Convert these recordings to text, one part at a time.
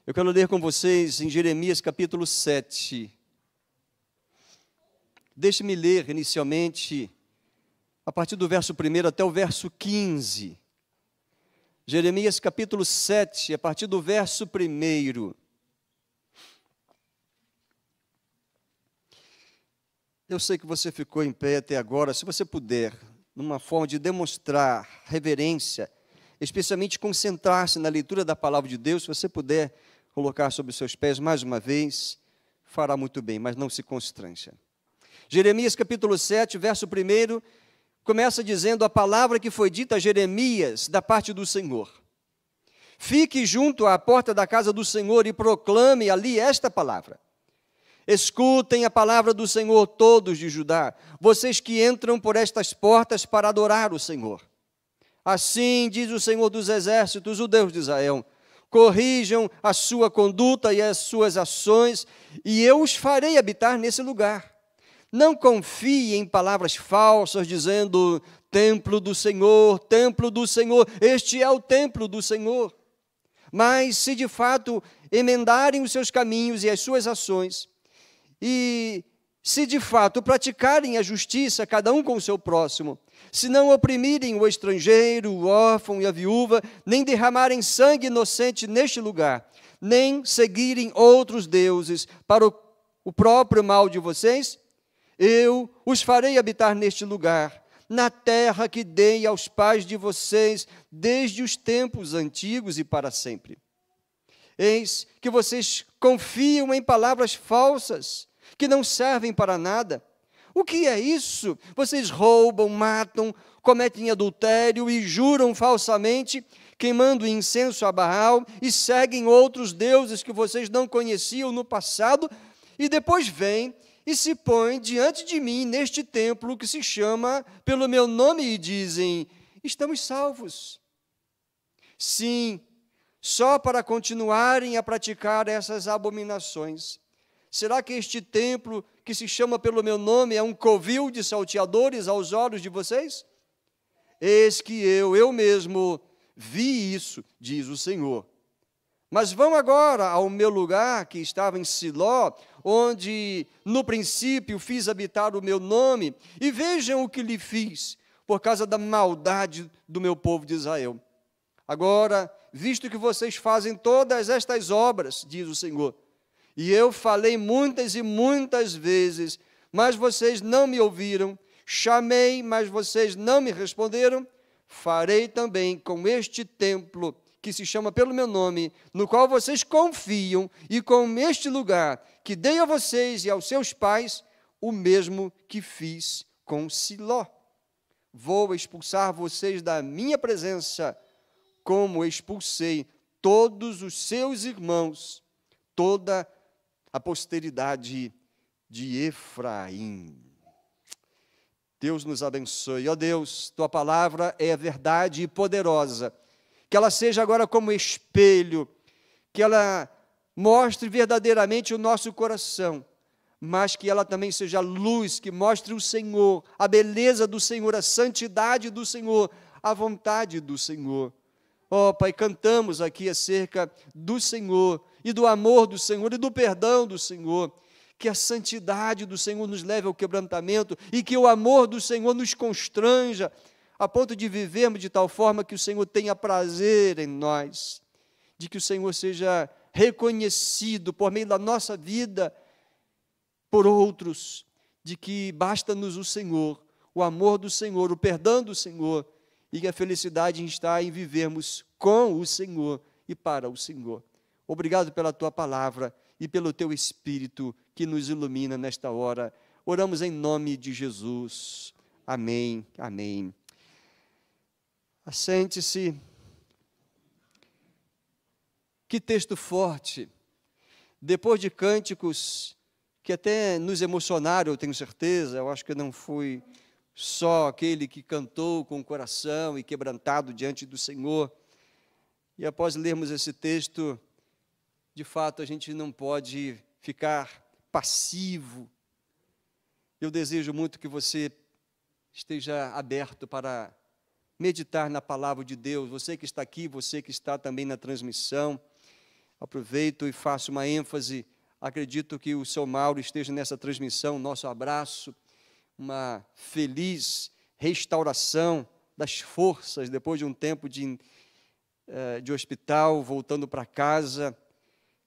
Eu quero ler com vocês em Jeremias capítulo 7. Deixe-me ler inicialmente a partir do verso 1 até o verso 15. Jeremias capítulo 7, a partir do verso 1. Eu sei que você ficou em pé até agora. Se você puder, numa forma de demonstrar reverência, especialmente concentrar-se na leitura da palavra de Deus, se você puder colocar sobre os seus pés mais uma vez, fará muito bem, mas não se constranja. Jeremias capítulo 7, verso 1, começa dizendo a palavra que foi dita a Jeremias da parte do Senhor. Fique junto à porta da casa do Senhor e proclame ali esta palavra. Escutem a palavra do Senhor, todos de Judá, vocês que entram por estas portas para adorar o Senhor. Assim diz o Senhor dos Exércitos, o Deus de Israel: corrijam a sua conduta e as suas ações, e eu os farei habitar nesse lugar. Não confie em palavras falsas, dizendo, templo do Senhor, este é o templo do Senhor. Mas se de fato emendarem os seus caminhos e as suas ações, e se de fato praticarem a justiça, cada um com o seu próximo, se não oprimirem o estrangeiro, o órfão e a viúva, nem derramarem sangue inocente neste lugar, nem seguirem outros deuses para o próprio mal de vocês, eu os farei habitar neste lugar, na terra que dei aos pais de vocês desde os tempos antigos e para sempre. Eis que vocês confiam em palavras falsas, que não servem para nada. O que é isso? Vocês roubam, matam, cometem adultério e juram falsamente, queimando incenso a Baal, e seguem outros deuses que vocês não conheciam no passado, e depois vêm e se põem diante de mim neste templo que se chama pelo meu nome e dizem, estamos salvos. Sim, só para continuarem a praticar essas abominações. Será que este templo que se chama pelo meu nome é um covil de salteadores aos olhos de vocês? Eis que eu mesmo vi isso, diz o Senhor. Mas vão agora ao meu lugar que estava em Siló, onde no princípio fiz habitar o meu nome, e vejam o que lhe fiz, por causa da maldade do meu povo de Israel. Agora, visto que vocês fazem todas estas obras, diz o Senhor, e eu falei muitas e muitas vezes, mas vocês não me ouviram, chamei, mas vocês não me responderam, farei também com este templo, que se chama pelo meu nome, no qual vocês confiam, e com este lugar que dei a vocês e aos seus pais, o mesmo que fiz com Siló. Vou expulsar vocês da minha presença, como expulsei todos os seus irmãos, toda a posteridade de Efraim. Deus nos abençoe. Ó Deus, tua palavra é verdade e poderosa. Que ela seja agora como espelho, que ela mostre verdadeiramente o nosso coração, mas que ela também seja luz, que mostre o Senhor, a beleza do Senhor, a santidade do Senhor, a vontade do Senhor. Ó Pai, cantamos aqui acerca do Senhor, e do amor do Senhor, e do perdão do Senhor. Que a santidade do Senhor nos leve ao quebrantamento, e que o amor do Senhor nos constranja, a ponto de vivermos de tal forma que o Senhor tenha prazer em nós, de que o Senhor seja reconhecido por meio da nossa vida por outros, de que basta-nos o Senhor, o amor do Senhor, o perdão do Senhor, e que a felicidade está em vivermos com o Senhor e para o Senhor. Obrigado pela tua palavra e pelo teu Espírito que nos ilumina nesta hora. Oramos em nome de Jesus. Amém, amém. Assente-se. Que texto forte. Depois de cânticos que até nos emocionaram, eu tenho certeza, eu acho que não fui só aquele que cantou com o coração e quebrantado diante do Senhor. E após lermos esse texto, de fato, a gente não pode ficar passivo. Eu desejo muito que você esteja aberto para meditar na palavra de Deus, você que está aqui, você que está também na transmissão. Aproveito e faço uma ênfase. Acredito que o seu Mauro esteja nessa transmissão. Nosso abraço, uma feliz restauração das forças depois de um tempo de hospital, voltando para casa.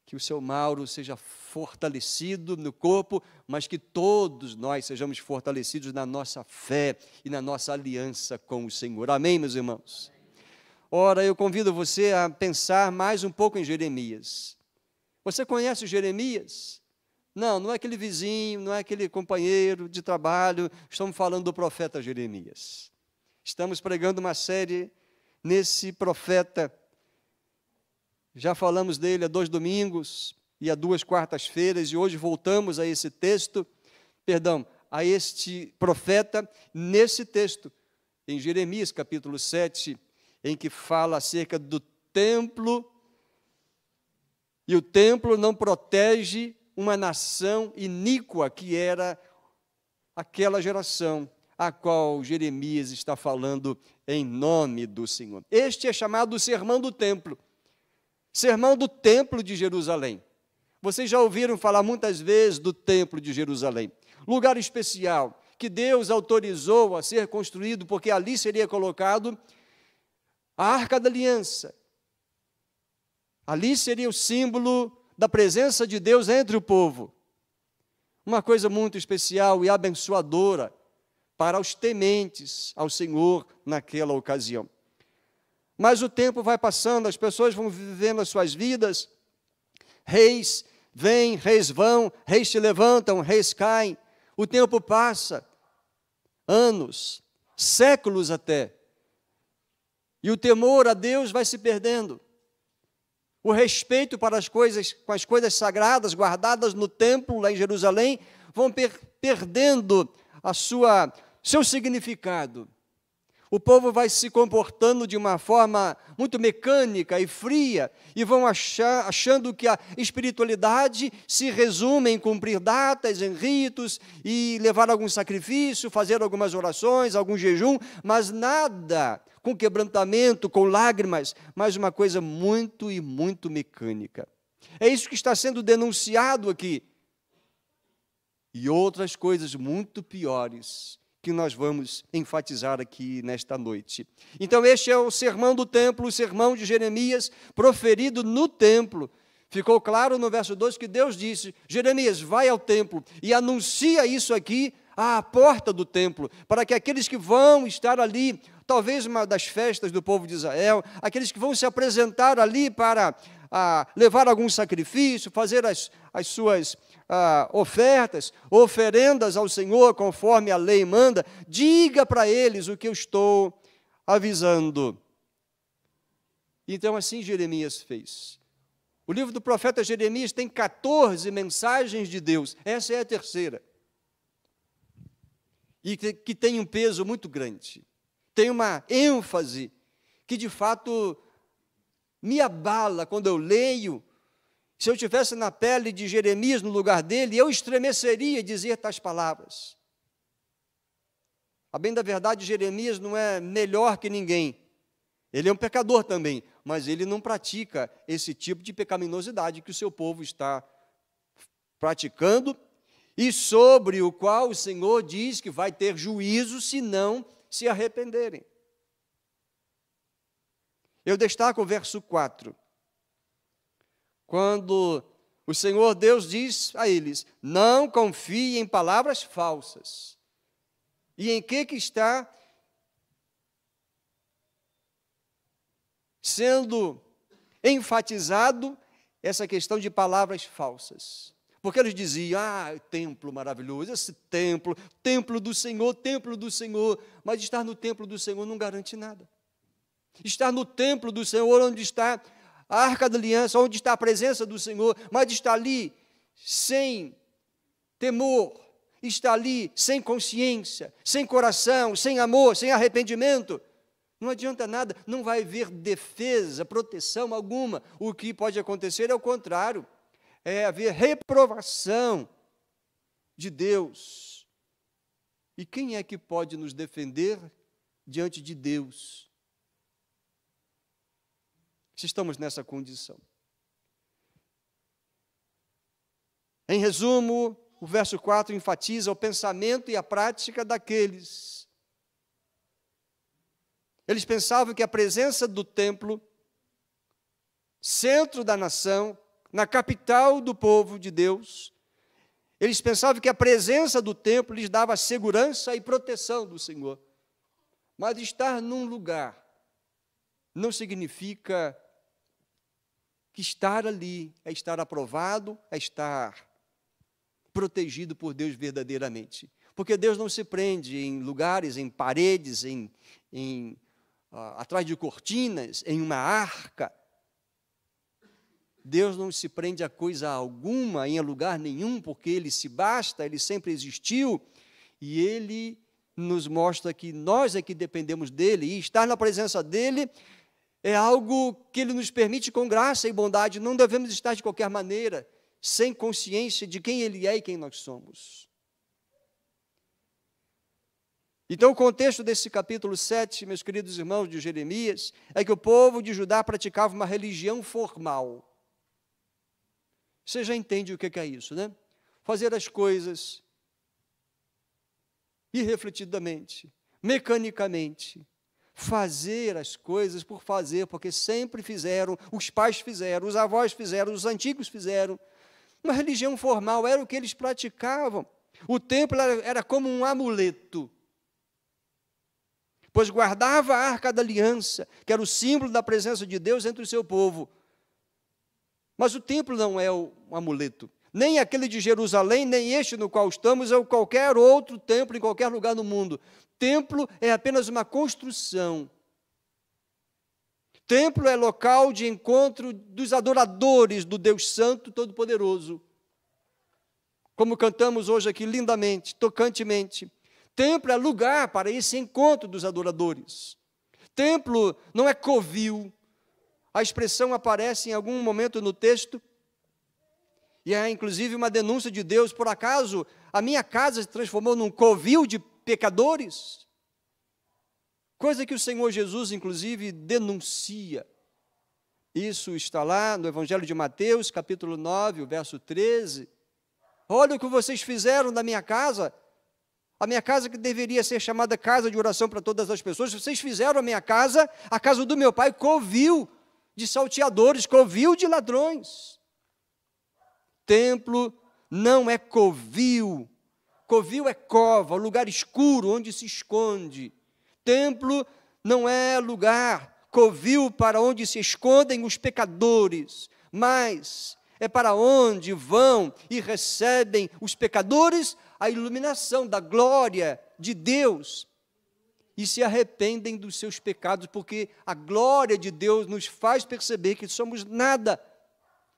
Que o seu Mauro seja fortalecido no corpo, mas que todos nós sejamos fortalecidos na nossa fé e na nossa aliança com o Senhor. Amém, meus irmãos? Ora, eu convido você a pensar mais um pouco em Jeremias. Você conhece o Jeremias? Não, não é aquele vizinho, não é aquele companheiro de trabalho. Estamos falando do profeta Jeremias. Estamos pregando uma série nesse profeta. Já falamos dele há 2 domingos e há 2 quartas-feiras, e hoje voltamos a esse texto, a este profeta, nesse texto, em Jeremias capítulo 7, em que fala acerca do templo, e o templo não protege uma nação iníqua, que era aquela geração a qual Jeremias está falando em nome do Senhor. Este é chamado o Sermão do Templo. Sermão do Templo de Jerusalém. Vocês já ouviram falar muitas vezes do Templo de Jerusalém. Lugar especial que Deus autorizou a ser construído, porque ali seria colocado a Arca da Aliança. Ali seria o símbolo da presença de Deus entre o povo. Uma coisa muito especial e abençoadora para os tementes ao Senhor naquela ocasião. Mas o tempo vai passando, as pessoas vão vivendo as suas vidas, reis vêm, reis vão, reis se levantam, reis caem, o tempo passa, anos, séculos até, e o temor a Deus vai se perdendo, o respeito para com as coisas sagradas guardadas no templo lá em Jerusalém, vão perdendo seu significado. O povo vai se comportando de uma forma muito mecânica e fria, e vão achando que a espiritualidade se resume em cumprir datas, em ritos, e levar algum sacrifício, fazer algumas orações, algum jejum, mas nada com quebrantamento, com lágrimas, mas uma coisa muito e muito mecânica. É isso que está sendo denunciado aqui. E outras coisas muito piores que nós vamos enfatizar aqui nesta noite. Então, este é o sermão do templo, o sermão de Jeremias, proferido no templo. Ficou claro no verso 2 que Deus disse: Jeremias, vai ao templo e anuncia isso aqui à porta do templo, para que aqueles que vão estar ali, talvez uma das festas do povo de Israel, aqueles que vão se apresentar ali para levar algum sacrifício, fazer as suas ofertas, oferendas ao Senhor, conforme a lei manda, diga para eles o que eu estou avisando. Então, assim Jeremias fez. O livro do profeta Jeremias tem 14 mensagens de Deus, essa é a terceira. E que tem um peso muito grande, tem uma ênfase que de fato me abala quando eu leio. Se eu estivesse na pele de Jeremias, no lugar dele, eu estremeceria dizer tais palavras. A bem da verdade, Jeremias não é melhor que ninguém. Ele é um pecador também, mas ele não pratica esse tipo de pecaminosidade que o seu povo está praticando e sobre o qual o Senhor diz que vai ter juízo se não se arrependerem. Eu destaco o verso 4. Quando o Senhor Deus diz a eles: não confie em palavras falsas. E em que está sendo enfatizado essa questão de palavras falsas? Porque eles diziam: templo maravilhoso, esse templo do Senhor, mas estar no templo do Senhor não garante nada. Estar no templo do Senhor, onde está a Arca da Aliança, onde está a presença do Senhor, mas está ali sem temor, está ali sem consciência, sem coração, sem amor, sem arrependimento, não adianta nada, não vai haver defesa, proteção alguma. O que pode acontecer é o contrário, é haver reprovação de Deus. E quem é que pode nos defender diante de Deus? Se estamos nessa condição. Em resumo, o verso 4 enfatiza o pensamento e a prática daqueles. Eles pensavam que a presença do templo, centro da nação, na capital do povo de Deus, eles pensavam que a presença do templo lhes dava segurança e proteção do Senhor. Mas estar num lugar não significa que estar ali é estar aprovado, é estar protegido por Deus verdadeiramente. Porque Deus não se prende em lugares, em paredes, atrás de cortinas, em uma arca. Deus não se prende a coisa alguma, em lugar nenhum, porque Ele se basta, Ele sempre existiu, e Ele nos mostra que nós é que dependemos dEle, e estar na presença dEle é algo que Ele nos permite com graça e bondade. Não devemos estar de qualquer maneira, sem consciência de quem Ele é e quem nós somos. Então, o contexto desse capítulo 7, meus queridos irmãos de Jeremias, é que o povo de Judá praticava uma religião formal. Você já entende o que é isso, né? Fazer as coisas irrefletidamente, mecanicamente, fazer as coisas por fazer, porque sempre fizeram, os pais fizeram, os avós fizeram, os antigos fizeram. Uma religião formal era o que eles praticavam. O templo era como um amuleto, pois guardava a arca da aliança, que era o símbolo da presença de Deus entre o seu povo. Mas o templo não é um amuleto, nem aquele de Jerusalém, nem este no qual estamos, ou qualquer outro templo em qualquer lugar do mundo. Templo é apenas uma construção. Templo é local de encontro dos adoradores do Deus Santo Todo-Poderoso. Como cantamos hoje aqui lindamente, tocantemente. Templo é lugar para esse encontro dos adoradores. Templo não é covil. A expressão aparece em algum momento no texto, e é inclusive uma denúncia de Deus: por acaso a minha casa se transformou num covil de pecadores? Coisa que o Senhor Jesus, inclusive, denuncia. Isso está lá no Evangelho de Mateus, capítulo 9, o verso 13. Olha o que vocês fizeram da minha casa, a minha casa que deveria ser chamada casa de oração para todas as pessoas. Vocês fizeram a casa do meu pai, covil de salteadores, covil de ladrões. Templo não é covil. Covil é cova, lugar escuro onde se esconde. Templo não é lugar covil para onde se escondem os pecadores, mas é para onde vão e recebem os pecadores a iluminação da glória de Deus e se arrependem dos seus pecados, porque a glória de Deus nos faz perceber que somos nada.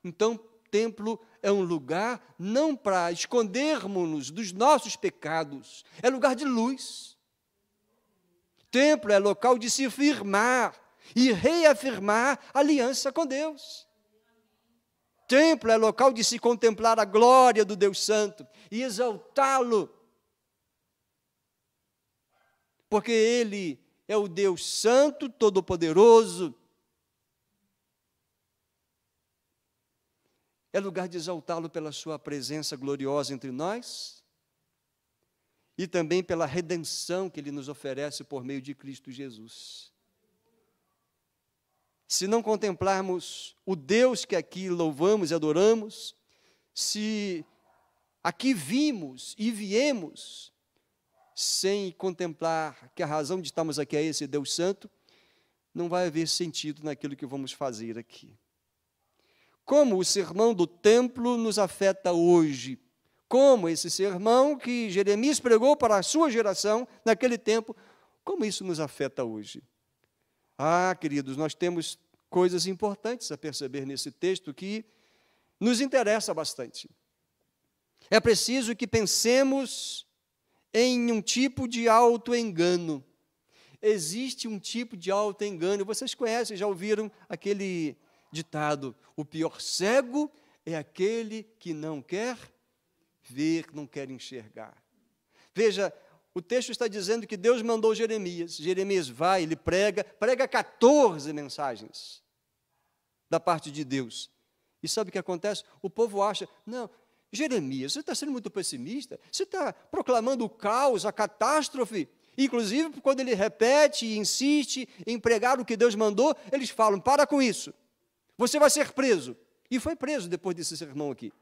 Então, templo é um lugar não para escondermos-nos dos nossos pecados, é lugar de luz. Templo é local de se firmar e reafirmar a aliança com Deus. Templo é local de se contemplar a glória do Deus Santo e exaltá-lo, porque Ele é o Deus Santo, Todo-Poderoso. É lugar de exaltá-lo pela sua presença gloriosa entre nós e também pela redenção que Ele nos oferece por meio de Cristo Jesus. Se não contemplarmos o Deus que aqui louvamos e adoramos, se aqui vimos e viemos sem contemplar que a razão de estarmos aqui é esse Deus Santo, não vai haver sentido naquilo que vamos fazer aqui. Como o sermão do templo nos afeta hoje? Como esse sermão que Jeremias pregou para a sua geração naquele tempo, como isso nos afeta hoje? Ah, queridos, nós temos coisas importantes a perceber nesse texto que nos interessa bastante. É preciso que pensemos em um tipo de auto-engano. Existe um tipo de auto-engano. Vocês conhecem, já ouviram aquele ditado: o pior cego é aquele que não quer ver, não quer enxergar. Veja, o texto está dizendo que Deus mandou Jeremias. Jeremias vai, ele prega 14 mensagens da parte de Deus. E sabe o que acontece? O povo acha, não, Jeremias, você está sendo muito pessimista? Você está proclamando o caos, a catástrofe? Inclusive, quando ele repete e insiste em pregar o que Deus mandou, eles falam, para com isso, você vai ser preso. E foi preso depois desse sermão aqui.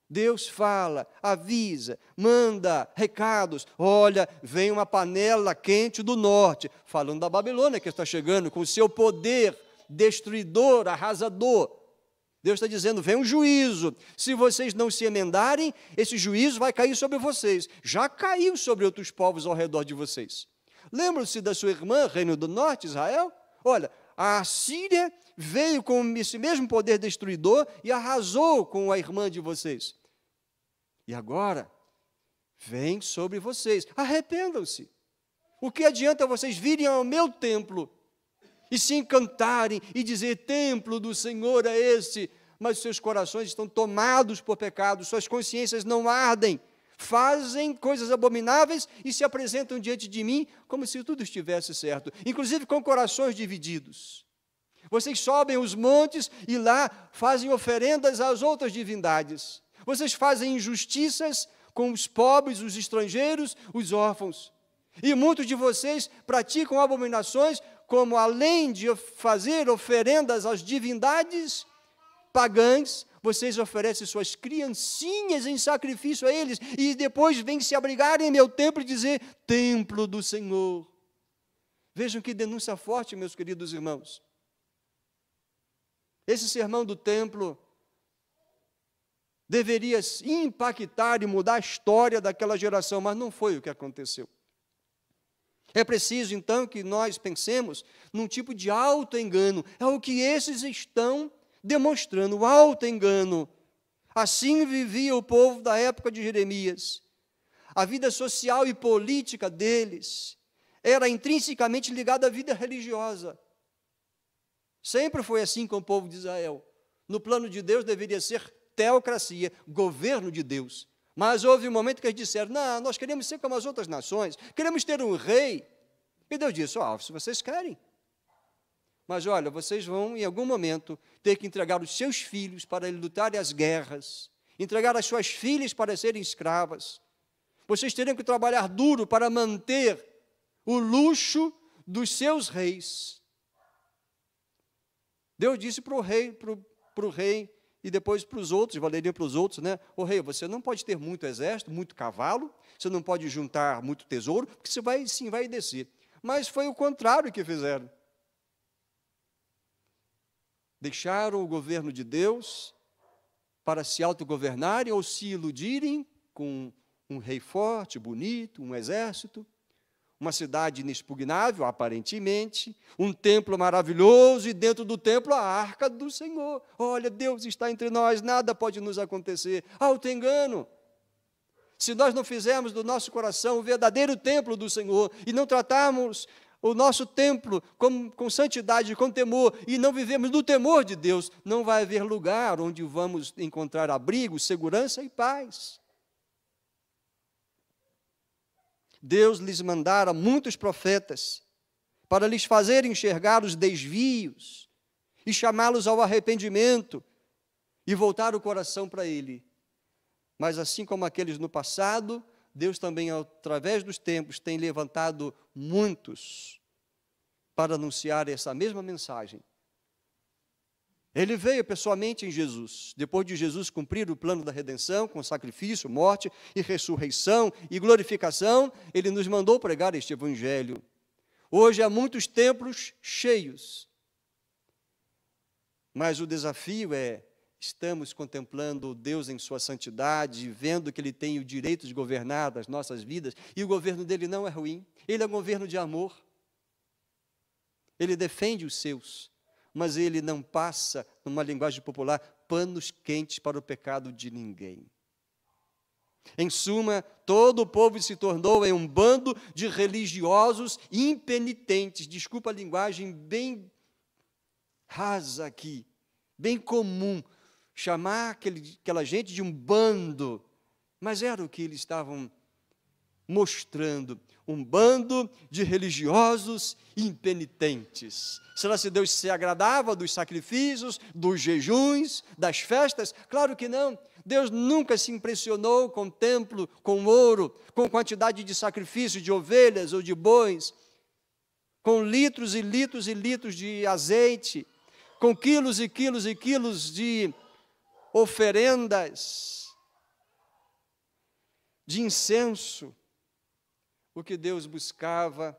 Deus fala, avisa, manda recados. Olha, vem uma panela quente do norte, falando da Babilônia que está chegando com o seu poder destruidor, arrasador. Deus está dizendo, vem um juízo. Se vocês não se emendarem, esse juízo vai cair sobre vocês. Já caiu sobre outros povos ao redor de vocês. Lembram-se da sua irmã, Reino do Norte, Israel? Olha, a Assíria veio com esse mesmo poder destruidor e arrasou com a irmã de vocês. E agora, vem sobre vocês. Arrependam-se. O que adianta vocês virem ao meu templo e se encantarem e dizer, templo do Senhor é esse, mas seus corações estão tomados por pecado, suas consciências não ardem, fazem coisas abomináveis e se apresentam diante de mim como se tudo estivesse certo, inclusive com corações divididos. Vocês sobem os montes e lá fazem oferendas às outras divindades. Vocês fazem injustiças com os pobres, os estrangeiros, os órfãos. E muitos de vocês praticam abominações, como além de fazer oferendas às divindades pagãs, vocês oferecem suas criancinhas em sacrifício a eles, e depois vêm se abrigar em meu templo e dizer, templo do Senhor. Vejam que denúncia forte, meus queridos irmãos. Esse sermão do templo deveria impactar e mudar a história daquela geração, mas não foi o que aconteceu. É preciso, então, que nós pensemos num tipo de auto-engano. É o que esses estão demonstrando, o auto-engano. Assim vivia o povo da época de Jeremias. A vida social e política deles era intrinsecamente ligada à vida religiosa. Sempre foi assim com o povo de Israel. No plano de Deus deveria ser teocracia, governo de Deus. Mas houve um momento que eles disseram, não, nós queremos ser como as outras nações, queremos ter um rei. E Deus disse, se vocês querem. Mas olha, vocês vão em algum momento ter que entregar os seus filhos para lutarem as guerras, entregar as suas filhas para serem escravas. Vocês terão que trabalhar duro para manter o luxo dos seus reis. Deus disse para o rei e depois para os outros, valeria para os outros, né? O rei, você não pode ter muito exército, muito cavalo, você não pode juntar muito tesouro, porque você vai descer. Mas foi o contrário que fizeram. Deixaram o governo de Deus para se autogovernarem ou se iludirem com um rei forte, bonito, um exército, uma cidade inexpugnável, aparentemente, um templo maravilhoso e dentro do templo a arca do Senhor. Olha, Deus está entre nós, nada pode nos acontecer. Auto-engano. Se nós não fizermos do nosso coração o verdadeiro templo do Senhor e não tratarmos o nosso templo com santidade, com temor, e não vivemos no temor de Deus, não vai haver lugar onde vamos encontrar abrigo, segurança e paz. Deus lhes mandara muitos profetas para lhes fazer enxergar os desvios e chamá-los ao arrependimento e voltar o coração para Ele. Mas assim como aqueles no passado, Deus também, através dos tempos, tem levantado muitos para anunciar essa mesma mensagem. Ele veio pessoalmente em Jesus, depois de Jesus cumprir o plano da redenção, com sacrifício, morte e ressurreição e glorificação, Ele nos mandou pregar este evangelho. Hoje há muitos templos cheios, mas o desafio é, estamos contemplando Deus em sua santidade, vendo que Ele tem o direito de governar as nossas vidas, e o governo dele não é ruim, Ele é um governo de amor, Ele defende os seus, mas Ele não passa, numa linguagem popular, panos quentes para o pecado de ninguém. Em suma, todo o povo se tornou um bando de religiosos impenitentes, desculpa a linguagem bem rasa aqui, bem comum, chamar aquela gente de um bando, mas era o que eles estavam mostrando, um bando de religiosos impenitentes. Será que Deus se agradava dos sacrifícios, dos jejuns, das festas? Claro que não. Deus nunca se impressionou com o templo, com ouro, com quantidade de sacrifício de ovelhas ou de bois, com litros e litros e litros de azeite, com quilos e quilos e quilos de oferendas, de incenso. O que Deus buscava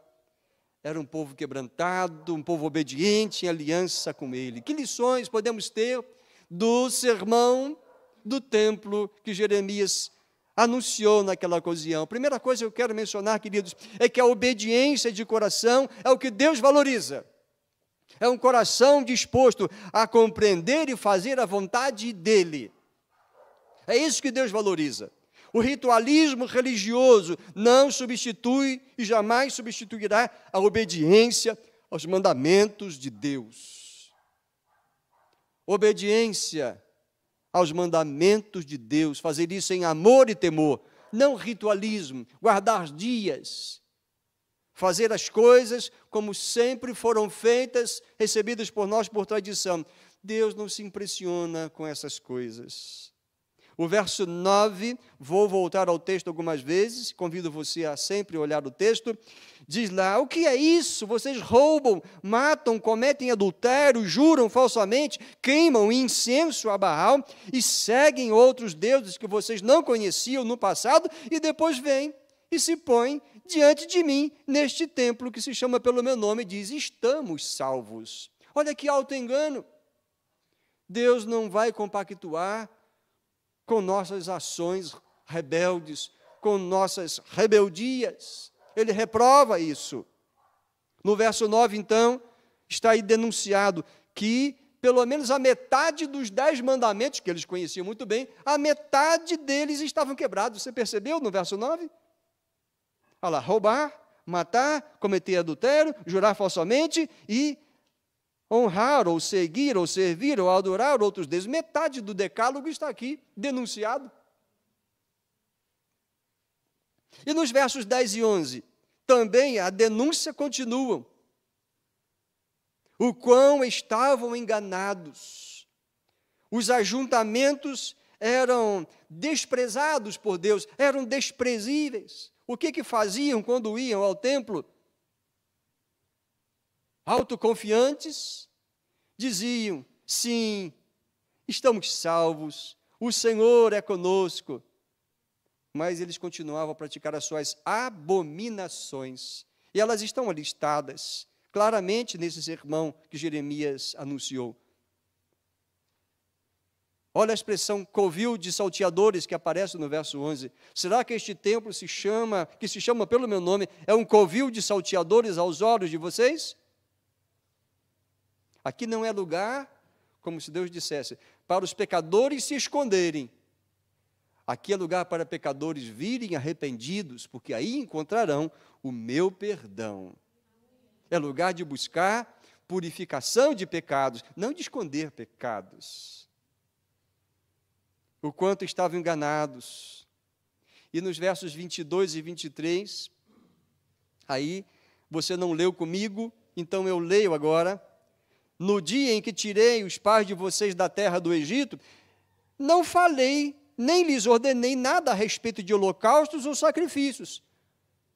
era um povo quebrantado, um povo obediente em aliança com Ele. Que lições podemos ter do sermão do templo que Jeremias anunciou naquela ocasião? Primeira coisa que eu quero mencionar, queridos, é que a obediência de coração é o que Deus valoriza. É um coração disposto a compreender e fazer a vontade dEle. É isso que Deus valoriza. O ritualismo religioso não substitui e jamais substituirá a obediência aos mandamentos de Deus. Obediência aos mandamentos de Deus, fazer isso em amor e temor, não ritualismo, guardar dias, fazer as coisas como sempre foram feitas, recebidas por nós por tradição. Deus não se impressiona com essas coisas. O verso 9, vou voltar ao texto algumas vezes, convido você a sempre olhar o texto, diz lá: o que é isso? Vocês roubam, matam, cometem adultério, juram falsamente, queimam incenso a Baal e seguem outros deuses que vocês não conheciam no passado e depois vêm e se põem diante de mim neste templo que se chama pelo meu nome e diz: estamos salvos. Olha que auto-engano. Deus não vai compactuar com nossas ações rebeldes, com nossas rebeldias. Ele reprova isso. No verso 9, então, está aí denunciado que pelo menos a metade dos 10 mandamentos, que eles conheciam muito bem, a metade deles estavam quebrados. Você percebeu no verso 9? Olha lá: roubar, matar, cometer adultério, jurar falsamente e honrar, ou seguir, ou servir, ou adorar outros deuses. Metade do decálogo está aqui denunciado. E nos versos 10 e 11, também a denúncia continua. O quão estavam enganados. Os ajuntamentos eram desprezados por Deus, eram desprezíveis. O que faziam quando iam ao templo? Autoconfiantes, diziam: sim, estamos salvos, o Senhor é conosco. Mas eles continuavam a praticar as suas abominações. E elas estão listadas claramente nesse sermão que Jeremias anunciou. Olha a expressão covil de salteadores que aparece no verso 11. Será que este templo que se chama pelo meu nome, é um covil de salteadores aos olhos de vocês? Aqui não é lugar, como se Deus dissesse, para os pecadores se esconderem. Aqui é lugar para pecadores virem arrependidos, porque aí encontrarão o meu perdão. É lugar de buscar purificação de pecados, não de esconder pecados. O quanto estavam enganados. E nos versos 22 e 23, aí você não leu comigo, então eu leio agora. No dia em que tirei os pais de vocês da terra do Egito, não falei, nem lhes ordenei nada a respeito de holocaustos ou sacrifícios.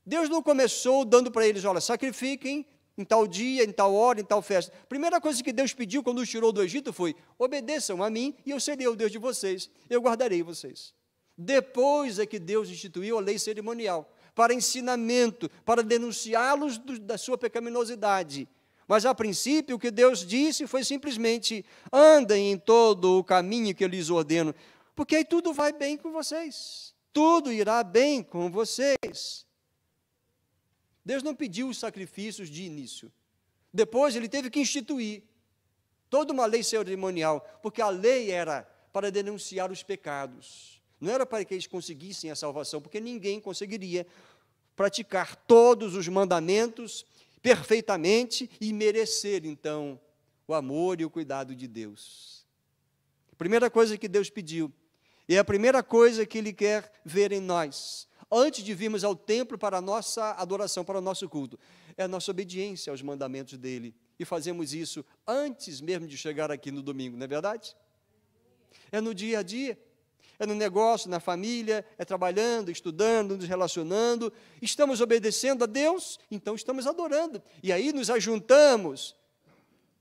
Deus não começou dando para eles: olha, sacrifiquem em tal dia, em tal hora, em tal festa. A primeira coisa que Deus pediu quando os tirou do Egito foi: obedeçam a mim e eu serei o Deus de vocês, eu guardarei vocês. Depois é que Deus instituiu a lei cerimonial, para ensinamento, para denunciá-los da sua pecaminosidade. Mas, a princípio, o que Deus disse foi simplesmente: andem em todo o caminho que eu lhes ordeno, porque aí tudo vai bem com vocês. Tudo irá bem com vocês. Deus não pediu os sacrifícios de início. Depois, Ele teve que instituir toda uma lei cerimonial, porque a lei era para denunciar os pecados. Não era para que eles conseguissem a salvação, porque ninguém conseguiria praticar todos os mandamentos perfeitamente e merecer, então, o amor e o cuidado de Deus. A primeira coisa que Deus pediu, e a primeira coisa que Ele quer ver em nós, antes de virmos ao templo para a nossa adoração, para o nosso culto, é a nossa obediência aos mandamentos dele. E fazemos isso antes mesmo de chegar aqui no domingo, não é verdade? É no dia a dia, é no negócio, na família, é trabalhando, estudando, nos relacionando. Estamos obedecendo a Deus, então estamos adorando. E aí nos ajuntamos.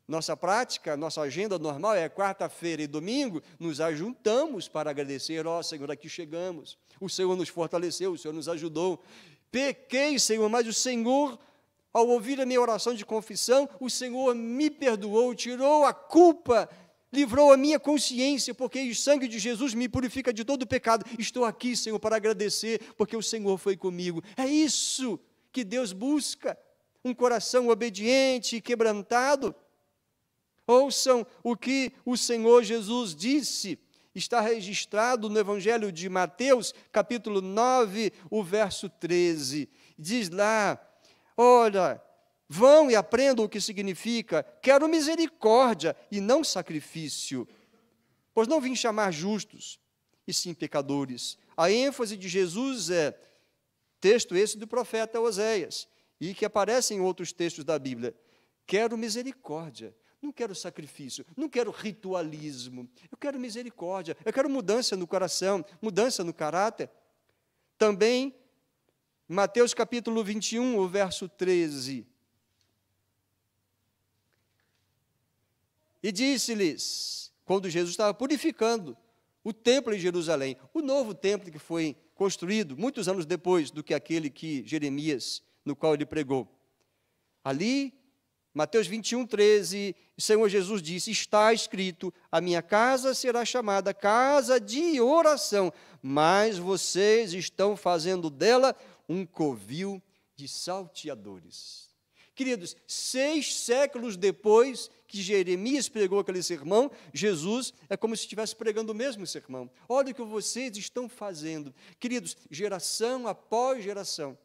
Nossa prática, nossa agenda normal é quarta-feira e domingo, nos ajuntamos para agradecer. Ó Senhor, aqui chegamos. O Senhor nos fortaleceu, o Senhor nos ajudou. Pequei, Senhor, mas o Senhor, ao ouvir a minha oração de confissão, o Senhor me perdoou, tirou a culpa, livrou a minha consciência, porque o sangue de Jesus me purifica de todo pecado. Estou aqui, Senhor, para agradecer, porque o Senhor foi comigo. É isso que Deus busca, um coração obediente e quebrantado. Ouçam o que o Senhor Jesus disse, está registrado no Evangelho de Mateus, capítulo 9, o verso 13. Diz lá, olha, vão e aprendam o que significa, quero misericórdia e não sacrifício, pois não vim chamar justos, e sim pecadores. A ênfase de Jesus é, texto esse do profeta Oséias, e que aparece em outros textos da Bíblia, quero misericórdia. Não quero sacrifício, não quero ritualismo, eu quero misericórdia, eu quero mudança no coração, mudança no caráter. Também, Mateus capítulo 21, o verso 13. E disse-lhes, quando Jesus estava purificando o templo em Jerusalém, o novo templo que foi construído muitos anos depois do que aquele que Jeremias, no qual ele pregou. Ali, Mateus 21, 13, o Senhor Jesus disse, está escrito, a minha casa será chamada casa de oração, mas vocês estão fazendo dela um covil de salteadores. Queridos, 6 séculos depois que Jeremias pregou aquele sermão, Jesus é como se estivesse pregando o mesmo sermão. Olha o que vocês estão fazendo. Queridos, geração após geração,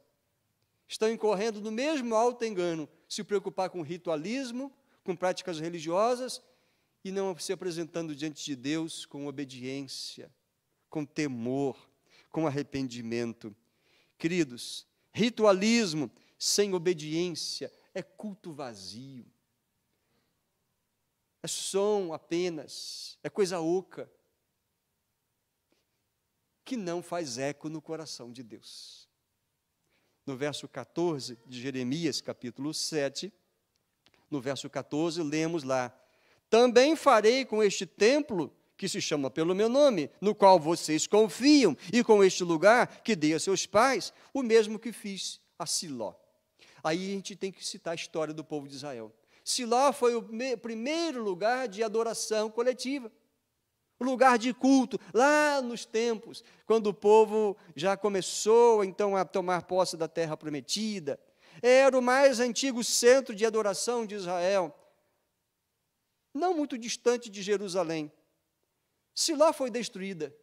estão incorrendo no mesmo alto engano, se preocupar com ritualismo, com práticas religiosas, e não se apresentando diante de Deus com obediência, com temor, com arrependimento. Queridos, ritualismo sem obediência é culto vazio, é som apenas, é coisa oca, que não faz eco no coração de Deus. No verso 14 de Jeremias, capítulo 7, no verso 14, lemos lá, também farei com este templo, que se chama pelo meu nome, no qual vocês confiam, e com este lugar que dei a seus pais, o mesmo que fiz a Siló. Aí a gente tem que citar a história do povo de Israel. Siló foi o primeiro lugar de adoração coletiva, o lugar de culto, lá nos tempos, quando o povo já começou, então, a tomar posse da terra prometida. Era o mais antigo centro de adoração de Israel, não muito distante de Jerusalém. Siló foi destruída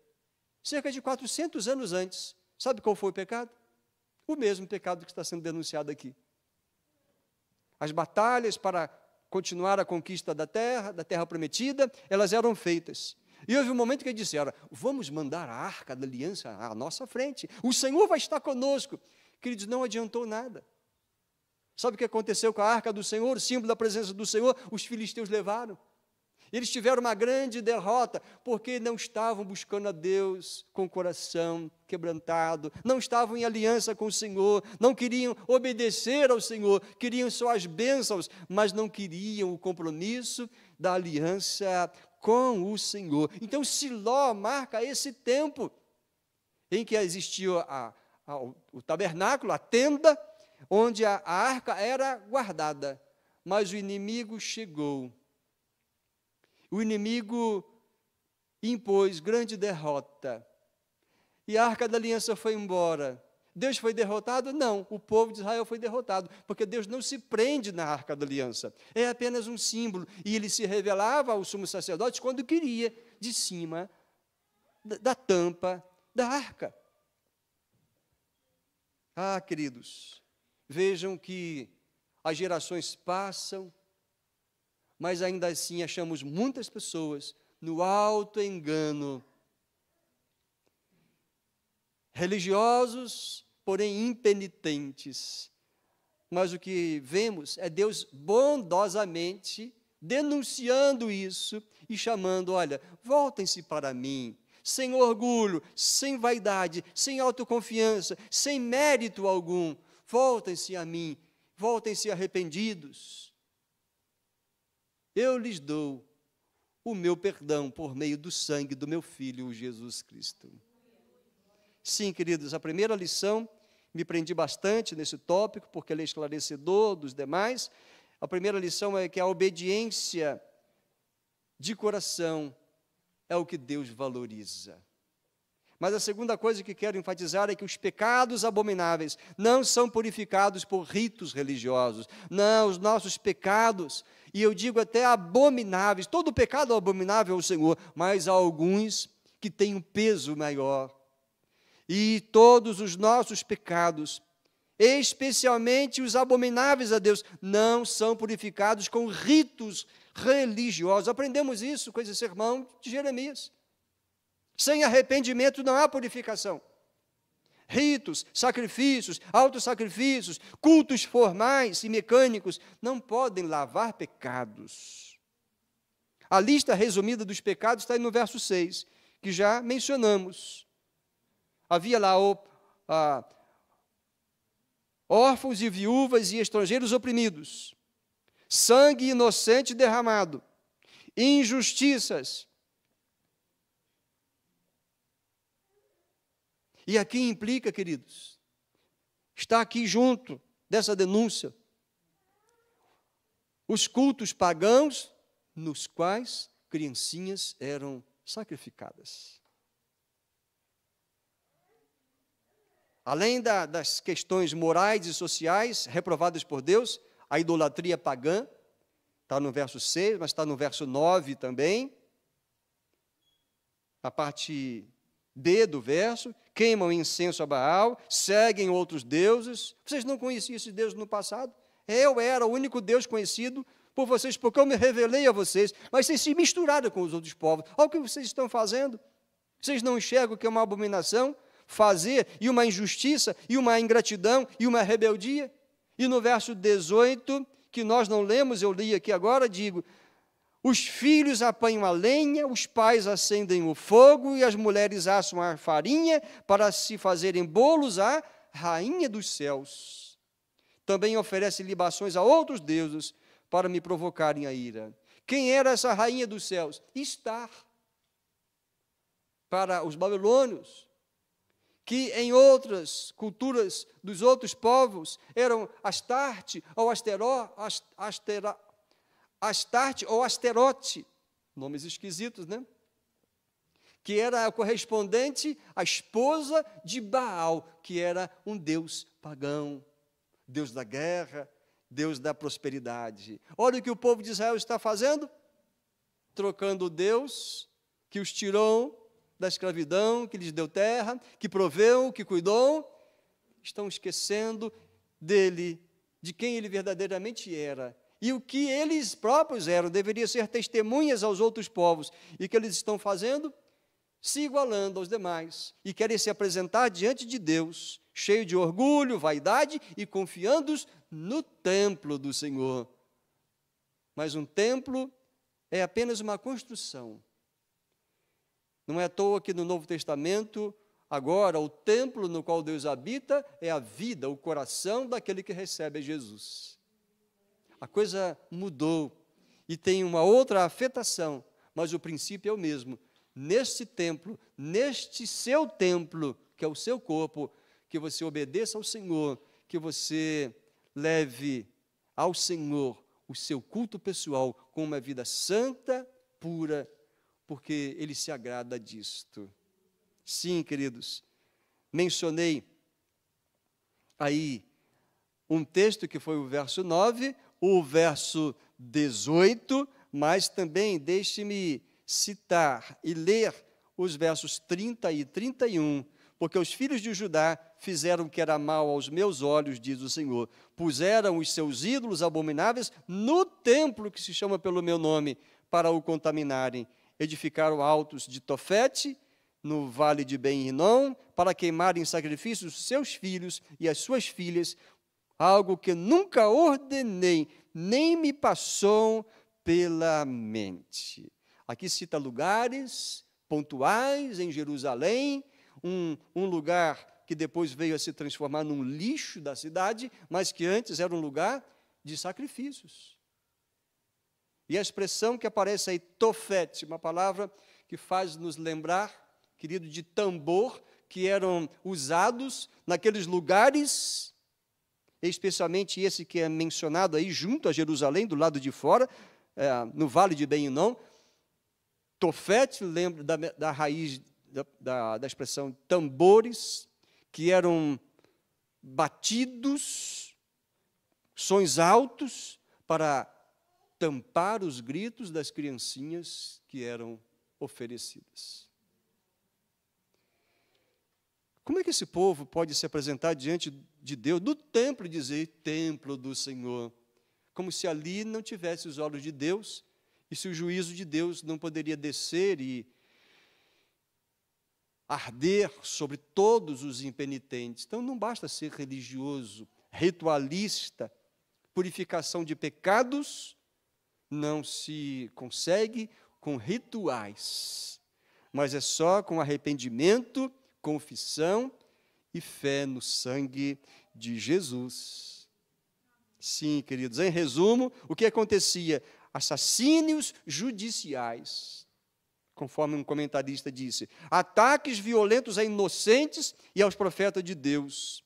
cerca de 400 anos antes. Sabe qual foi o pecado? O mesmo pecado que está sendo denunciado aqui. As batalhas para continuar a conquista da terra prometida, elas eram feitas. E houve um momento que eles disseram, vamos mandar a arca da aliança à nossa frente, o Senhor vai estar conosco. Queridos, não adiantou nada. Sabe o que aconteceu com a arca do Senhor, o símbolo da presença do Senhor? Os filisteus levaram. Eles tiveram uma grande derrota, porque não estavam buscando a Deus com o coração quebrantado, não estavam em aliança com o Senhor, não queriam obedecer ao Senhor, queriam só as bênçãos, mas não queriam o compromisso da aliança com o Senhor. Então, Siló marca esse tempo em que existia o tabernáculo, a tenda, onde a arca era guardada, mas o inimigo chegou. O inimigo impôs grande derrota, e a arca da aliança foi embora. Deus foi derrotado? Não, o povo de Israel foi derrotado, porque Deus não se prende na arca da aliança, é apenas um símbolo, e ele se revelava aos sumos sacerdotes quando queria, de cima da tampa da arca. Ah, queridos, vejam que as gerações passam, mas ainda assim achamos muitas pessoas no alto engano. religiosos, porém impenitentes. Mas o que vemos é Deus bondosamente denunciando isso e chamando, olha, voltem-se para mim, sem orgulho, sem vaidade, sem autoconfiança, sem mérito algum, voltem-se a mim, voltem-se arrependidos. Eu lhes dou o meu perdão por meio do sangue do meu Filho, Jesus Cristo. Sim, queridos, a primeira lição, me prendi bastante nesse tópico, porque ele é esclarecedor dos demais. A primeira lição é que a obediência de coração é o que Deus valoriza. Mas a segunda coisa que quero enfatizar é que os pecados abomináveis não são purificados por ritos religiosos. Não, os nossos pecados, e eu digo até abomináveis, todo pecado é abominável ao Senhor, mas há alguns que têm um peso maior. E todos os nossos pecados, especialmente os abomináveis a Deus, não são purificados com ritos religiosos. Aprendemos isso com esse sermão de Jeremias. Sem arrependimento não há purificação. Ritos, sacrifícios, autossacrifícios, cultos formais e mecânicos não podem lavar pecados. A lista resumida dos pecados está aí no verso 6, que já mencionamos. Havia lá órfãos e viúvas e estrangeiros oprimidos, sangue inocente derramado, injustiças. E aqui implica, queridos, está aqui junto dessa denúncia, os cultos pagãos nos quais criancinhas eram sacrificadas. Além das questões morais e sociais reprovadas por Deus, a idolatria pagã, está no verso 6, mas está no verso 9 também. A parte B do verso, queimam incenso a Baal, seguem outros deuses. Vocês não conheciam esses deuses no passado? Eu era o único Deus conhecido por vocês, porque eu me revelei a vocês, mas vocês se misturaram com os outros povos. Olha o que vocês estão fazendo. Vocês não enxergam que é uma abominação fazer, e uma injustiça, e uma ingratidão, e uma rebeldia? E no verso 18, que nós não lemos, eu li aqui agora, digo, os filhos apanham a lenha, os pais acendem o fogo, e as mulheres assam a farinha, para se fazerem bolos à rainha dos céus. Também oferece libações a outros deuses, para me provocarem a ira. Quem era essa rainha dos céus? Estar. Para os babilônios, que em outras culturas dos outros povos eram Astarte ou Astarte ou Asterote, nomes esquisitos, né? Que era a correspondente à esposa de Baal, que era um deus pagão, deus da guerra, deus da prosperidade. Olha o que o povo de Israel está fazendo, trocando o Deus que os tirou da escravidão, que lhes deu terra, que proveu, que cuidou, estão esquecendo dele, de quem ele verdadeiramente era, e o que eles próprios eram, deveria ser testemunhas aos outros povos, e que eles estão fazendo? Se igualando aos demais, e querem se apresentar diante de Deus, cheio de orgulho, vaidade, e confiando no templo do Senhor. Mas um templo é apenas uma construção. Não é à toa que no Novo Testamento, agora, o templo no qual Deus habita é a vida, o coração daquele que recebe Jesus. A coisa mudou e tem uma outra afetação, mas o princípio é o mesmo. Neste templo, neste seu templo, que é o seu corpo, que você obedeça ao Senhor, que você leve ao Senhor o seu culto pessoal com uma vida santa, pura, porque Ele se agrada disto. Sim, queridos, mencionei aí um texto que foi o verso 9, o verso 18, mas também deixe-me citar e ler os versos 30 e 31, porque os filhos de Judá fizeram o que era mal aos meus olhos, diz o Senhor, puseram os seus ídolos abomináveis no templo que se chama pelo meu nome, para o contaminarem. Edificaram altos de Tofete, no vale de Ben-Hinom para queimarem sacrifícios os seus filhos e as suas filhas, algo que nunca ordenei, nem me passou pela mente. Aqui cita lugares pontuais em Jerusalém, um lugar que depois veio a se transformar num lixo da cidade, mas que antes era um lugar de sacrifícios. E a expressão que aparece aí, tofete, uma palavra que faz nos lembrar, querido, de tambor, que eram usados naqueles lugares, especialmente esse que é mencionado aí junto a Jerusalém, do lado de fora, no vale de Ben-Hinom. Tofete lembra da raiz da expressão tambores, que eram batidos, sons altos, para tampar os gritos das criancinhas que eram oferecidas. Como é que esse povo pode se apresentar diante de Deus, do templo, e dizer, templo do Senhor? Como se ali não tivesse os olhos de Deus, e se o juízo de Deus não poderia descer e arder sobre todos os impenitentes. Então, não basta ser religioso, ritualista, purificação de pecados, não se consegue com rituais, mas é só com arrependimento, confissão e fé no sangue de Jesus. Sim, queridos, em resumo, o que acontecia? Assassínios judiciais, conforme um comentarista disse, ataques violentos a inocentes e aos profetas de Deus,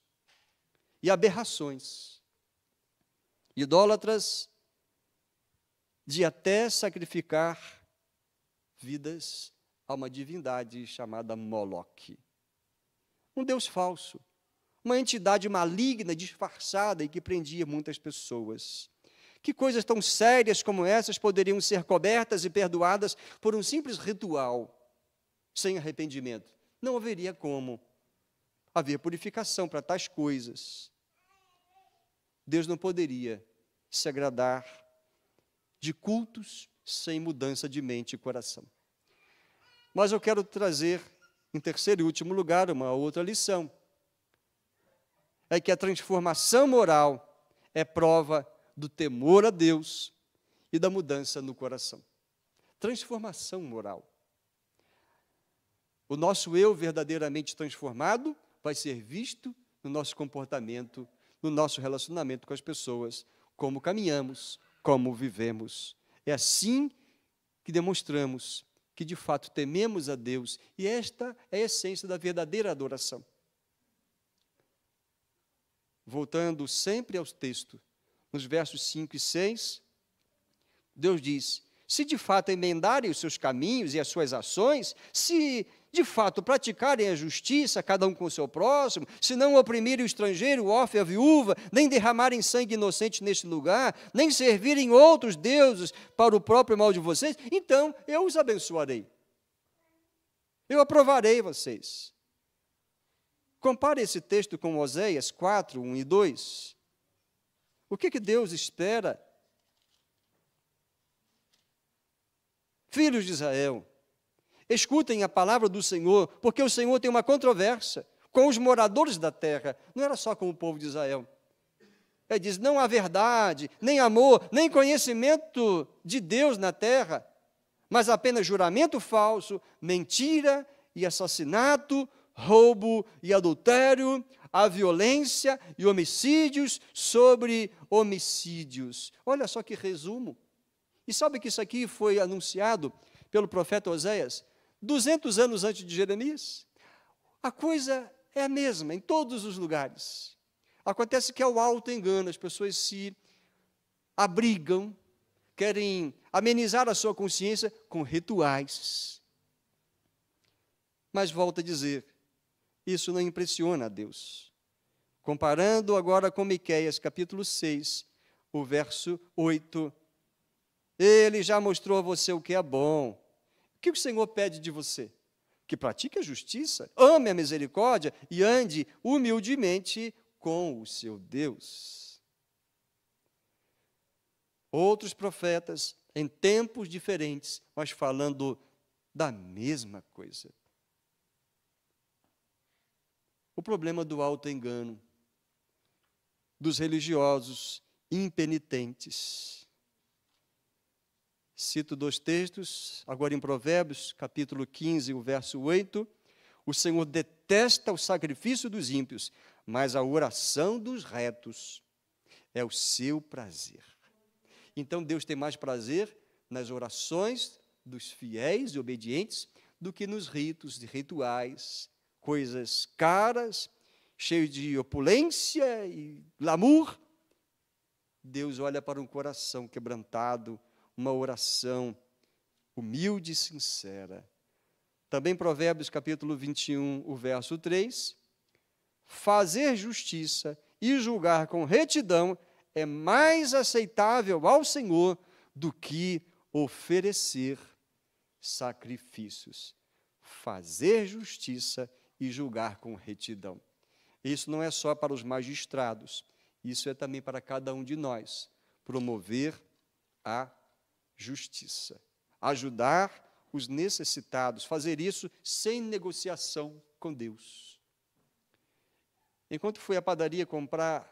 e aberrações, idólatras, de até sacrificar vidas a uma divindade chamada Moloque. Um Deus falso, uma entidade maligna, disfarçada e que prendia muitas pessoas. Que coisas tão sérias como essas poderiam ser cobertas e perdoadas por um simples ritual, sem arrependimento? Não haveria como haver purificação para tais coisas. Deus não poderia se agradar de cultos sem mudança de mente e coração. Mas eu quero trazer, em terceiro e último lugar, uma outra lição. É que a transformação moral é prova do temor a Deus e da mudança no coração. Transformação moral. O nosso eu verdadeiramente transformado vai ser visto no nosso comportamento, no nosso relacionamento com as pessoas, como caminhamos, como vivemos. É assim que demonstramos que de fato tememos a Deus, e esta é a essência da verdadeira adoração. Voltando sempre aos textos, nos versos 5 e 6, Deus diz, se de fato emendarem os seus caminhos e as suas ações, se de fato praticarem a justiça, cada um com o seu próximo, se não oprimirem o estrangeiro, o órfão e a viúva, nem derramarem sangue inocente neste lugar, nem servirem outros deuses para o próprio mal de vocês, então eu os abençoarei. Eu aprovarei vocês. Compare esse texto com Oséias 4, 1 e 2. O que Deus espera? Filhos de Israel, escutem a palavra do Senhor, porque o Senhor tem uma controvérsia com os moradores da terra, não era só com o povo de Israel. Ele diz, não há verdade, nem amor, nem conhecimento de Deus na terra, mas apenas juramento falso, mentira e assassinato, roubo e adultério, a violência e homicídios sobre homicídios. Olha só que resumo. E sabe que isso aqui foi anunciado pelo profeta Oséias 200 anos antes de Jeremias? A coisa é a mesma em todos os lugares. Acontece que é o auto-engano, as pessoas se abrigam, querem amenizar a sua consciência com rituais. Mas volto a dizer, isso não impressiona a Deus. Comparando agora com Miqueias, capítulo 6, o verso 8, Ele já mostrou a você o que é bom. O que o Senhor pede de você? Que pratique a justiça, ame a misericórdia e ande humildemente com o seu Deus. Outros profetas, em tempos diferentes, mas falando da mesma coisa. o problema do auto-engano, dos religiosos impenitentes. Cito 2 textos, agora em Provérbios, capítulo 15, o verso 8. O Senhor detesta o sacrifício dos ímpios, mas a oração dos retos é o seu prazer. Então, Deus tem mais prazer nas orações dos fiéis e obedientes do que nos ritos e rituais, coisas caras, cheias de opulência e glamour. Deus olha para um coração quebrantado, uma oração humilde e sincera. Também Provérbios, capítulo 21, o verso 3. Fazer justiça e julgar com retidão é mais aceitável ao Senhor do que oferecer sacrifícios. Fazer justiça e julgar com retidão. Isso não é só para os magistrados, isso é também para cada um de nós. Promover a justiça. Ajudar os necessitados. Fazer isso sem negociação com Deus. Enquanto fui à padaria comprar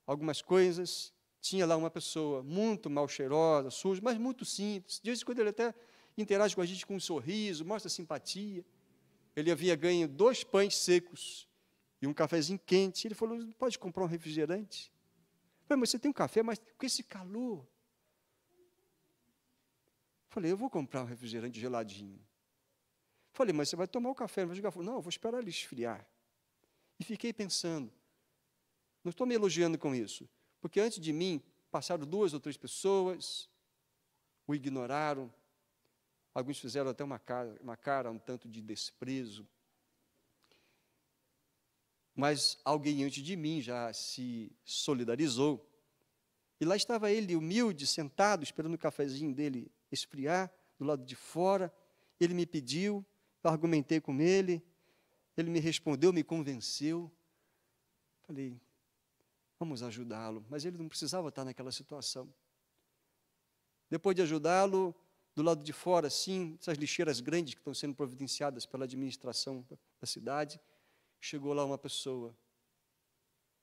algumas coisas, tinha lá uma pessoa muito mal cheirosa, suja, mas muito simples. De vez em quando ele até interage com a gente com um sorriso, mostra simpatia. Ele havia ganho 2 pães secos e um cafezinho quente. Ele falou, pode comprar um refrigerante? Eu falei, mas você tem um café, mas com esse calor. Eu falei, eu vou comprar um refrigerante geladinho. Eu falei, mas você vai tomar o café, não vai jogar fora. Não, eu vou esperar ele esfriar. E fiquei pensando, não estou me elogiando com isso, porque antes de mim passaram 2 ou 3 pessoas, o ignoraram, alguns fizeram até uma cara um tanto de desprezo, mas alguém antes de mim já se solidarizou, e lá estava ele, humilde, sentado, esperando o cafezinho dele esfriar, do lado de fora. Ele me pediu, eu argumentei com ele, ele me respondeu, me convenceu. Falei, vamos ajudá-lo, mas ele não precisava estar naquela situação. Depois de ajudá-lo, do lado de fora, assim, essas lixeiras grandes que estão sendo providenciadas pela administração da cidade, chegou lá uma pessoa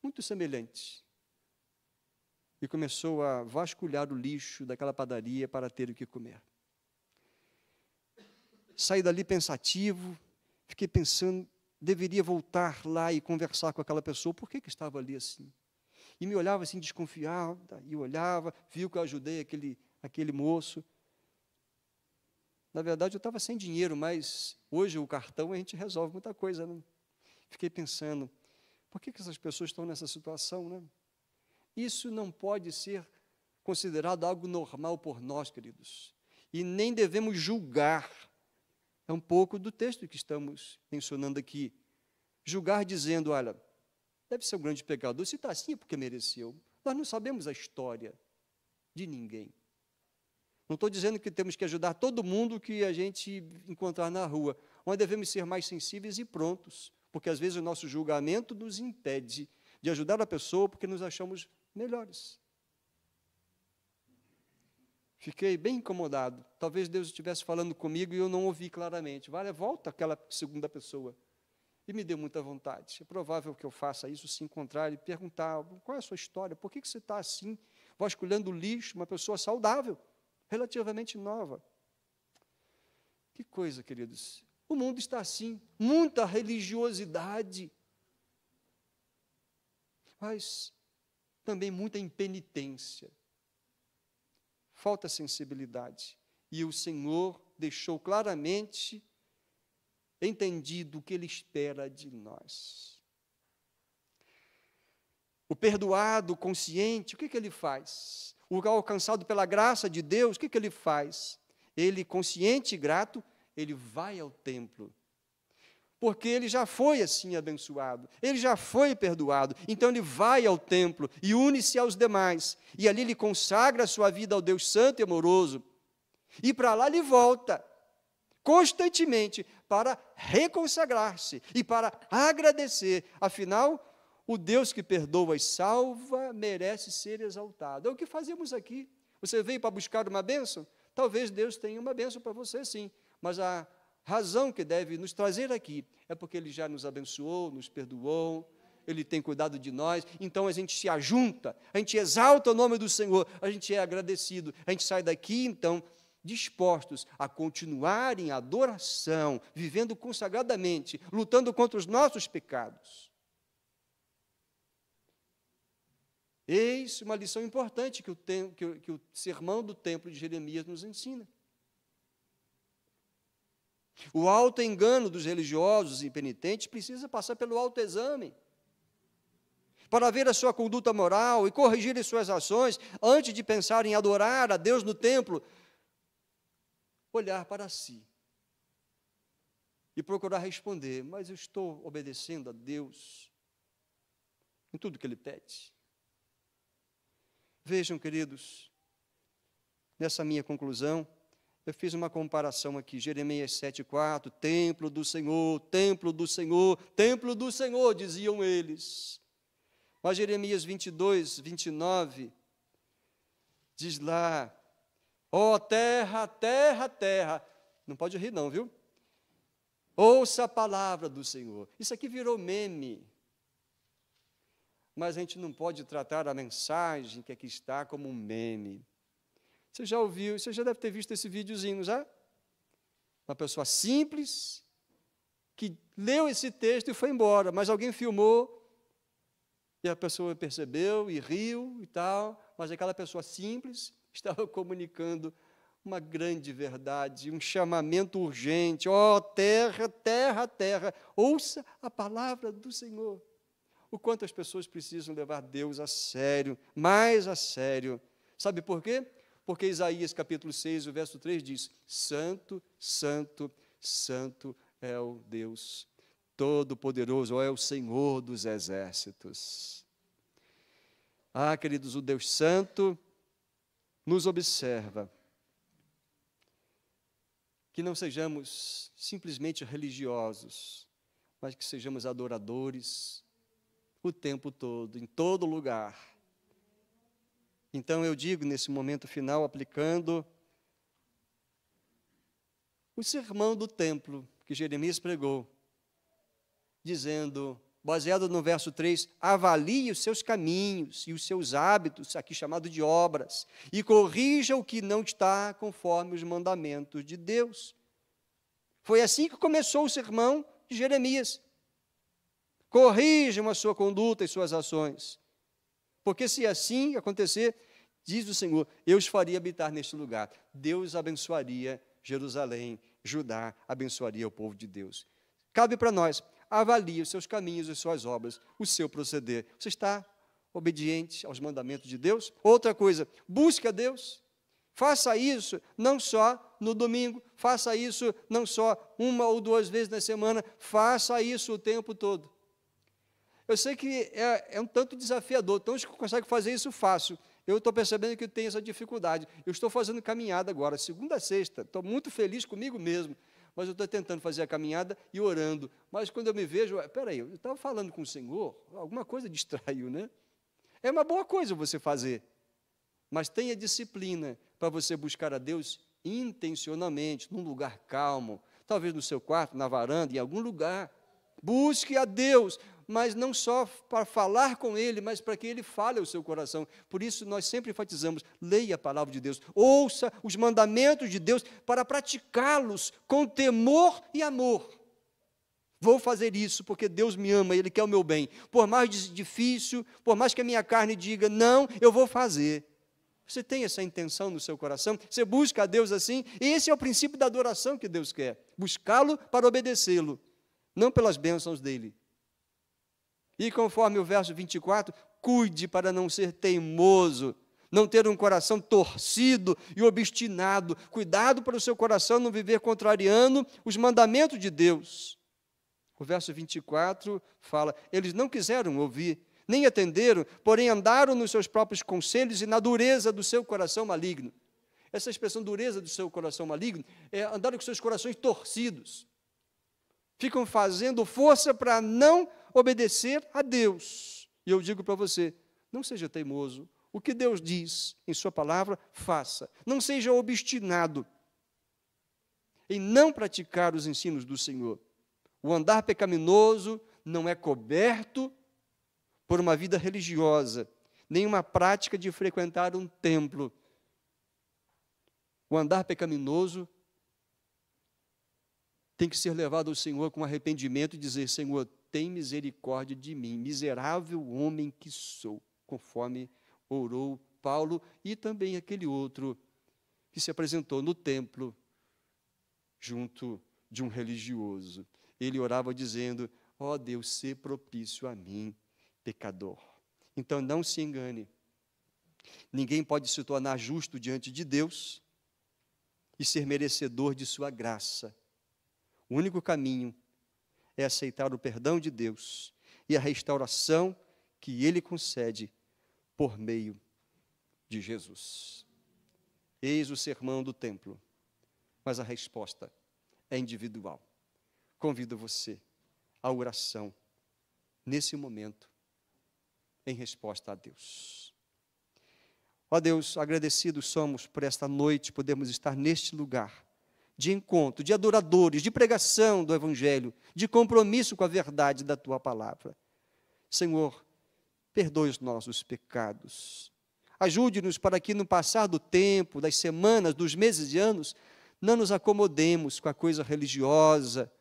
muito semelhante e começou a vasculhar o lixo daquela padaria para ter o que comer. Saí dali pensativo, fiquei pensando, deveria voltar lá e conversar com aquela pessoa, por que estava ali assim? E me olhava assim, desconfiada, e olhava, viu que eu ajudei aquele moço. Na verdade, eu estava sem dinheiro, mas hoje o cartão a gente resolve muita coisa, né? Fiquei pensando, por que essas pessoas estão nessa situação, né? Isso não pode ser considerado algo normal por nós, queridos. E nem devemos julgar. É um pouco do texto que estamos mencionando aqui. Julgar dizendo, olha, deve ser um grande pecador, se está assim é porque mereceu. Nós não sabemos a história de ninguém. Não estou dizendo que temos que ajudar todo mundo que a gente encontrar na rua, mas devemos ser mais sensíveis e prontos, porque às vezes o nosso julgamento nos impede de ajudar a pessoa porque nos achamos melhores. Fiquei bem incomodado. Talvez Deus estivesse falando comigo e eu não ouvi claramente. Vale, volta aquela segunda pessoa. E me deu muita vontade. É provável que eu faça isso, se encontrar e perguntar, qual é a sua história? Por que você está assim, vasculhando lixo, uma pessoa saudável, relativamente nova? Que coisa, queridos. O mundo está assim, muita religiosidade, mas também muita impenitência. Falta sensibilidade. E o Senhor deixou claramente entendido o que Ele espera de nós. O perdoado, consciente, o que ele faz? O alcançado pela graça de Deus, o que ele faz? Ele, consciente e grato, ele vai ao templo. Porque ele já foi assim abençoado, ele já foi perdoado, então ele vai ao templo e une-se aos demais, e ali ele consagra a sua vida ao Deus santo e amoroso, e para lá ele volta, constantemente, para reconsagrar-se e para agradecer, afinal, o Deus que perdoa e salva merece ser exaltado. É o que fazemos aqui. Você veio para buscar uma bênção? Talvez Deus tenha uma bênção para você, sim, mas razão que deve nos trazer aqui é porque Ele já nos abençoou, nos perdoou, Ele tem cuidado de nós, então a gente se ajunta, a gente exalta o nome do Senhor, a gente é agradecido, a gente sai daqui, então, dispostos a continuar em adoração, vivendo consagradamente, lutando contra os nossos pecados. Eis uma lição importante que o sermão do templo de Jeremias nos ensina. O auto-engano dos religiosos e penitentes precisa passar pelo autoexame, para ver a sua conduta moral e corrigir as suas ações, antes de pensar em adorar a Deus no templo, olhar para si e procurar responder, mas eu estou obedecendo a Deus em tudo que Ele pede? Vejam, queridos, nessa minha conclusão, eu fiz uma comparação aqui, Jeremias 7,4, templo do Senhor, templo do Senhor, templo do Senhor, diziam eles. Mas Jeremias 22, 29, diz lá, ó terra, terra, terra, não pode rir não, viu? Ouça a palavra do Senhor. Isso aqui virou meme. Mas a gente não pode tratar a mensagem que aqui está como um meme. Você já ouviu, você já deve ter visto esse videozinho, já? Uma pessoa simples, que leu esse texto e foi embora, mas alguém filmou, e a pessoa percebeu e riu e tal, mas aquela pessoa simples estava comunicando uma grande verdade, um chamamento urgente. Ó terra, terra, terra, ouça a palavra do Senhor. O quanto as pessoas precisam levar Deus a sério, mais a sério. Sabe por quê? Porque Isaías capítulo 6, o verso 3 diz, santo, santo, santo é o Deus Todo-Poderoso, ou é o Senhor dos exércitos. Ah, queridos, o Deus Santo nos observa. Que não sejamos simplesmente religiosos, mas que sejamos adoradores o tempo todo, em todo lugar. Então eu digo nesse momento final, aplicando o sermão do templo que Jeremias pregou, dizendo, baseado no verso 3, avalie os seus caminhos e os seus hábitos, aqui chamado de obras, e corrija o que não está conforme os mandamentos de Deus. Foi assim que começou o sermão de Jeremias. Corrijam a sua conduta e suas ações, porque se assim acontecer, diz o Senhor, eu os faria habitar neste lugar. Deus abençoaria Jerusalém, Judá abençoaria o povo de Deus. Cabe para nós, avalie os seus caminhos e suas obras, o seu proceder. Você está obediente aos mandamentos de Deus? Outra coisa, busque a Deus. Faça isso não só no domingo, faça isso não só uma ou duas vezes na semana, faça isso o tempo todo. Eu sei que é um tanto desafiador, então que consegue fazer isso fácil. Eu estou percebendo que eu tenho essa dificuldade. Eu estou fazendo caminhada agora, segunda a sexta, estou muito feliz comigo mesmo, mas eu estou tentando fazer a caminhada e orando. Mas quando eu me vejo, peraí, eu estava falando com o Senhor, alguma coisa distraiu, né? É uma boa coisa você fazer, mas tenha disciplina para você buscar a Deus intencionalmente, num lugar calmo, talvez no seu quarto, na varanda, em algum lugar. Busque a Deus, mas não só para falar com Ele, mas para que Ele fale ao seu coração. Por isso, nós sempre enfatizamos, leia a palavra de Deus, ouça os mandamentos de Deus, para praticá-los com temor e amor. Vou fazer isso porque Deus me ama, Ele quer o meu bem. Por mais difícil, por mais que a minha carne diga, não, eu vou fazer. Você tem essa intenção no seu coração? Você busca a Deus assim? Esse é o princípio da adoração que Deus quer. Buscá-lo para obedecê-lo, não pelas bênçãos dEle. E conforme o verso 24, cuide para não ser teimoso, não ter um coração torcido e obstinado. Cuidado para o seu coração não viver contrariando os mandamentos de Deus. O verso 24 fala, eles não quiseram ouvir, nem atenderam, porém andaram nos seus próprios conselhos e na dureza do seu coração maligno. Essa expressão dureza do seu coração maligno é andar com seus corações torcidos. Ficam fazendo força para não obedecer a Deus. E eu digo para você, não seja teimoso. O que Deus diz em sua palavra, faça. Não seja obstinado. em não praticar os ensinos do Senhor. O andar pecaminoso não é coberto por uma vida religiosa, nem uma prática de frequentar um templo. O andar pecaminoso tem que ser levado ao Senhor com arrependimento e dizer: Senhor, tem misericórdia de mim, miserável homem que sou, conforme orou Paulo e também aquele outro que se apresentou no templo junto de um religioso. Ele orava dizendo: ó Deus, sê propício a mim, pecador. Então não se engane, ninguém pode se tornar justo diante de Deus e ser merecedor de sua graça. O único caminho é aceitar o perdão de Deus e a restauração que Ele concede por meio de Jesus. Eis o sermão do templo, mas a resposta é individual. Convido você à oração nesse momento, em resposta a Deus. Ó Deus, agradecidos somos por esta noite, podemos estar neste lugar de encontro, de adoradores, de pregação do Evangelho, de compromisso com a verdade da Tua palavra. Senhor, perdoe os nossos pecados. Ajude-nos para que no passar do tempo, das semanas, dos meses e anos, não nos acomodemos com a coisa religiosa,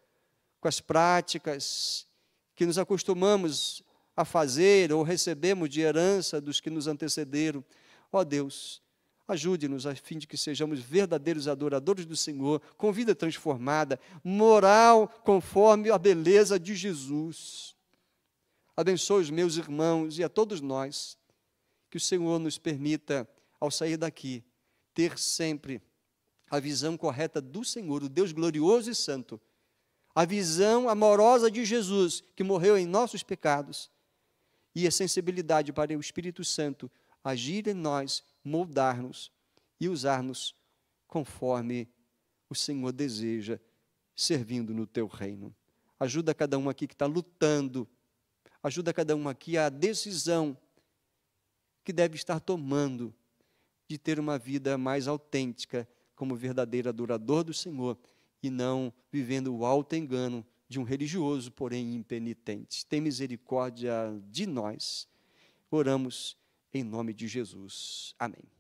com as práticas que nos acostumamos a fazer ou recebemos de herança dos que nos antecederam. Ó Deus, ajude-nos a fim de que sejamos verdadeiros adoradores do Senhor, com vida transformada, moral conforme a beleza de Jesus. Abençoe os meus irmãos e a todos nós, que o Senhor nos permita, ao sair daqui, ter sempre a visão correta do Senhor, o Deus glorioso e santo, a visão amorosa de Jesus, que morreu em nossos pecados, e a sensibilidade para o Espírito Santo agir em nós, moldar-nos e usar-nos conforme o Senhor deseja, servindo no Teu reino. Ajuda cada um aqui que está lutando, ajuda cada um aqui a decisão que deve estar tomando de ter uma vida mais autêntica como verdadeiro adorador do Senhor e não vivendo o alto engano de um religioso, porém impenitente. Tem misericórdia de nós. Oramos em nome de Jesus. Amém.